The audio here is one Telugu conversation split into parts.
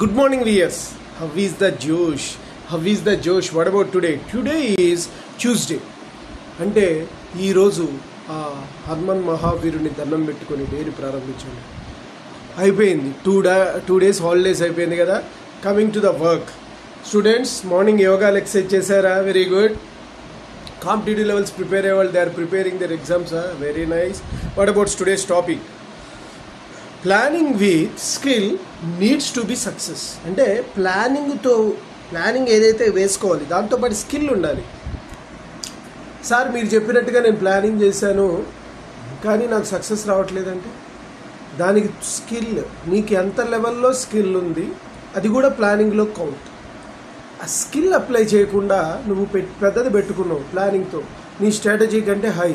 Good morning, viewers. How is the Josh? How is the Josh? What about today? Today is Tuesday. అంటే ఈరోజు హనుమాన్ మహావీరుని దండం పెట్టుకొని డైరీ ప్రారంభించండి. అయిపోయింది. టూ డేస్ హాలిడేస్ అయిపోయింది కదా. Coming to the work. Students morning యోగాలు ఎక్సర్సైజ్ చేశారా? Very good. Competitive levels prepare అయ్యే వాళ్ళు they are preparing their exams. Very nice. What about today's topic? Planning with skill needs to be success. అంటే ప్లానింగ్ ఏదైతే వేసుకోవాలి దాంతోపాటు స్కిల్ ఉండాలి. సార్ మీరు చెప్పినట్టుగా నేను ప్లానింగ్ చేశాను కానీ నాకు సక్సెస్ రావట్లేదంటే దానికి స్కిల్, నీకు ఎంత లెవెల్లో స్కిల్ ఉంది అది కూడా ప్లానింగ్లో కౌంట్. ఆ స్కిల్ అప్లై చేయకుండా నువ్వు పెద్దది పెట్టుకున్నావు ప్లానింగ్తో, నీ స్ట్రాటజీ కంటే హై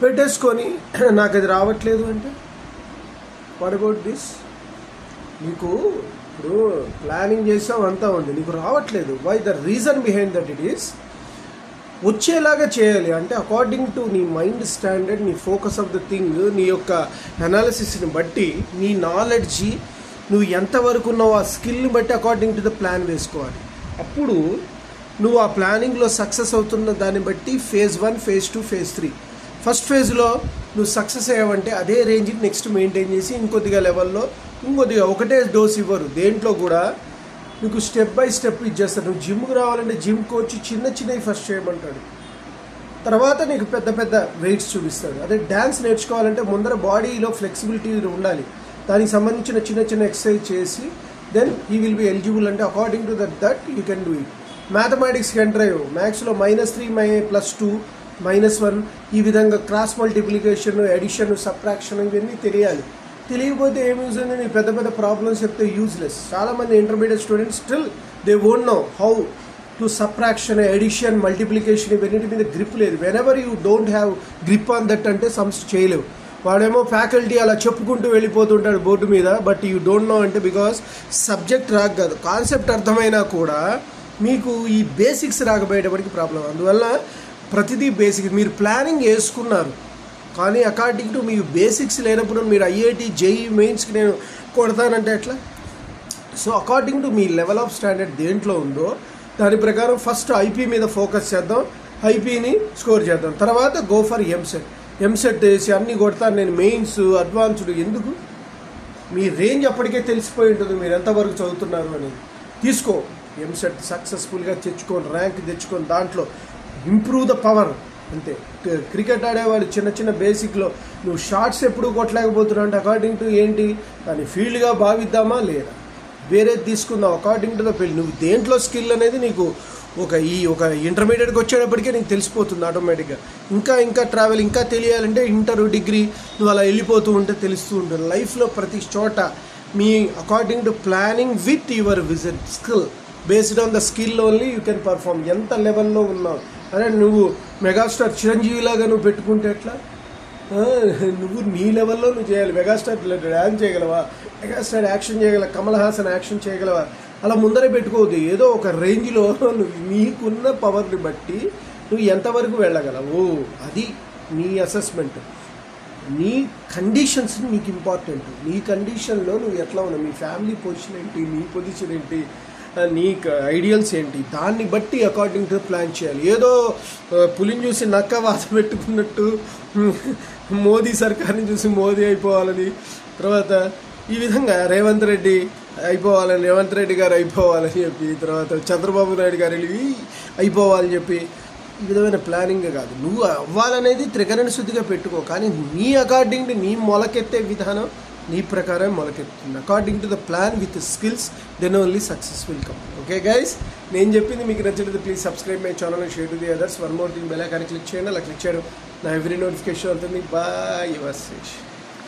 పెట్టేసుకొని నాకు అది రావట్లేదు అంటే వాట్ అబౌట్ దిస్? నీకు ఇప్పుడు ప్లానింగ్ చేసావు అంతా ఉంది, నీకు రావట్లేదు. Why? The reason behind that it is వచ్చేలాగా చేయాలి. అంటే అకార్డింగ్ టు నీ మైండ్ స్టాండర్డ్, నీ ఫోకస్ ఆఫ్ ద థింగ్, నీ యొక్క అనాలిసిస్ని బట్టి, నీ నాలెడ్జి నువ్వు ఎంతవరకు ఉన్నావు ఆ స్కిల్ని బట్టి అకార్డింగ్ టు ద ప్లాన్ వేసుకోవాలి. అప్పుడు నువ్వు ఆ ప్లానింగ్లో సక్సెస్ అవుతున్న దాన్ని బట్టి ఫేజ్ 1, ఫేజ్ 2, ఫేజ్ 3. ఫస్ట్ ఫేజ్లో నువ్వు సక్సెస్ అయ్యావంటే అదే రేంజ్కి నెక్స్ట్ మెయింటైన్ చేసి ఇంకొద్దిగా లెవెల్లో ఇంకొద్దిగా, ఒకటే డోస్ ఇవ్వరు దేంట్లో కూడా, నీకు స్టెప్ బై స్టెప్ ఇచ్చేస్తారు. నువ్వు జిమ్కి రావాలంటే జిమ్ కోచ్ చిన్నవి ఫస్ట్ చేయమంటాడు, తర్వాత నీకు పెద్ద పెద్ద వెయిట్స్ చూపిస్తాడు. అదే డ్యాన్స్ నేర్చుకోవాలంటే ముందర బాడీలో ఫ్లెక్సిబిలిటీ ఉండాలి, దానికి సంబంధించిన చిన్న ఎక్సర్సైజ్ చేసి then he will be eligible. అంటే according to that you can do it. మ్యాథమెటిక్స్కి ఎంటర్ అయ్యావు, మ్యాథ్స్లో -3 +2 -1 ఈ విధంగా క్రాస్ మల్టిప్లికేషన్, ఎడిషన్, సబ్ట్రాక్షన్ ఇవన్నీ తెలియాలి. తెలియకపోతే ఏం యూజ్ ఉంది? నీ పెద్ద పెద్ద ప్రాబ్లమ్స్ చెప్తే యూజ్లెస్. చాలామంది intermediate students still they won't know how to subtraction, addition, multiplication ఇవన్నిటి మీద గ్రిప్ లేదు. Whenever you don't have grip on that అంటే సమ్స్ చేయలేవు. వాడేమో ఫ్యాకల్టీ అలా చెప్పుకుంటూ వెళ్ళిపోతుంటాడు బోర్డు మీద, బట్ యూ డోంట్ నో అంటే బికాస్ సబ్జెక్ట్ రాక కాదు, కాన్సెప్ట్ అర్థమైనా కూడా మీకు ఈ బేసిక్స్ రాకపోయేటప్పటికి ప్రాబ్లం. అందువల్ల ప్రతిదీ బేసిక్. మీరు ప్లానింగ్ వేసుకున్నారు కానీ అకార్డింగ్ టు మీ బేసిక్స్ లేనప్పుడు మీరు ఐఐటి, జేఈ మెయిన్స్కి నేను కొడతానంటే ఎట్లా? So according to me level of standard దేంట్లో ఉందో దాని ప్రకారం ఫస్ట్ ఐపీ మీద ఫోకస్ చేద్దాం, ఐపీని స్కోర్ చేద్దాం. తర్వాత గో ఫర్ ఎంసెట్ వేసి అన్నీ కొడతాను నేను, మెయిన్స్, అడ్వాన్స్డ్. ఎందుకు? మీ రేంజ్ అప్పటికే తెలిసిపోయి ఉంటుంది మీరు ఎంతవరకు చదువుతున్నారు అనేది. తీసుకో ఎంసెట్ సక్సెస్ఫుల్గా తెచ్చుకొని, ర్యాంక్ తెచ్చుకొని, దాంట్లో ఇంప్రూవ్ ద పవర్. అంతే. క్రికెట్ ఆడేవాళ్ళు చిన్న బేసిక్లో నువ్వు షార్ట్స్ ఎప్పుడు కొట్టలేకపోతున్నావు అంటే అకార్డింగ్ టు ఏంటి? దాన్ని ఫీల్డ్గా భావిద్దామా లేదా వేరేది తీసుకుందాం అకార్డింగ్ టు ద ఫీల్డ్. నువ్వు దేంట్లో స్కిల్ అనేది నీకు ఒక ఇంటర్మీడియట్కి వచ్చేటప్పటికే నీకు తెలిసిపోతుంది ఆటోమేటిక్గా. ఇంకా ట్రావెల్ ఇంకా తెలియాలంటే ఇంటర్, డిగ్రీ నువ్వు అలా వెళ్ళిపోతూ ఉంటే తెలుస్తూ ఉంటుంది. లైఫ్లో ప్రతి చోట మీ according to planning with your vision skill, based on the skill only you can perform. ఎంత లెవెల్లో ఉన్నావు అరే నువ్వు మెగాస్టార్ చిరంజీవిలాగా నువ్వు పెట్టుకుంటే ఎట్లా? నువ్వు నీ లెవెల్లో నువ్వు చేయాలి. మెగాస్టార్ డ్యాన్స్ చేయగలవా? మెగాస్టార్ యాక్షన్ చేయగలవా? కమల్ హాసన్ యాక్షన్ చేయగలవా? అలా ముందరే పెట్టుకోవద్దు. ఏదో ఒక రేంజ్లో నువ్వు నీకున్న పవర్ని బట్టి నువ్వు ఎంతవరకు వెళ్ళగలవు అది నీ అసెస్మెంట్. నీ కండిషన్స్ నీకు ఇంపార్టెంట్. నీ కండిషన్లో నువ్వు ఎట్లా ఉన్నావు, మీ ఫ్యామిలీ పొజిషన్ ఏంటి, నీ పొజిషన్ ఏంటి, నీకు ఐడియల్స్ ఏంటి, దాన్ని బట్టి అకార్డింగ్ టు ప్లాన్ చేయాలి. ఏదో పులిని చూసి నక్క వాత పెట్టుకున్నట్టు మోదీ సర్కార్ని చూసి మోదీ అయిపోవాలని, తర్వాత ఈ విధంగా రేవంత్ రెడ్డి గారు అయిపోవాలని చెప్పి, తర్వాత చంద్రబాబు నాయుడు గారు అయిపోవాలని చెప్పి ఈ విధమైన ప్లానింగ్ కాదు. నువ్వు అవ్వాలనేది త్రికరణ శుద్ధిగా పెట్టుకో, కానీ నీ అకార్డింగ్ టు నీ మొలకెత్తే విధానం నీ ప్రకారం మొలకెత్తుంది. According to the plan with skills then only success will come. Okay guys, నేను చెప్పింది మీకు నచ్చినట్లయితే please subscribe my channel and share to the others. One more thing, bell icon click చేయండి. అలా క్లిక్ చేయడం నా ఎవ్రీ నోటిఫికేషన్ అవుతుంది. Bye your Sesh.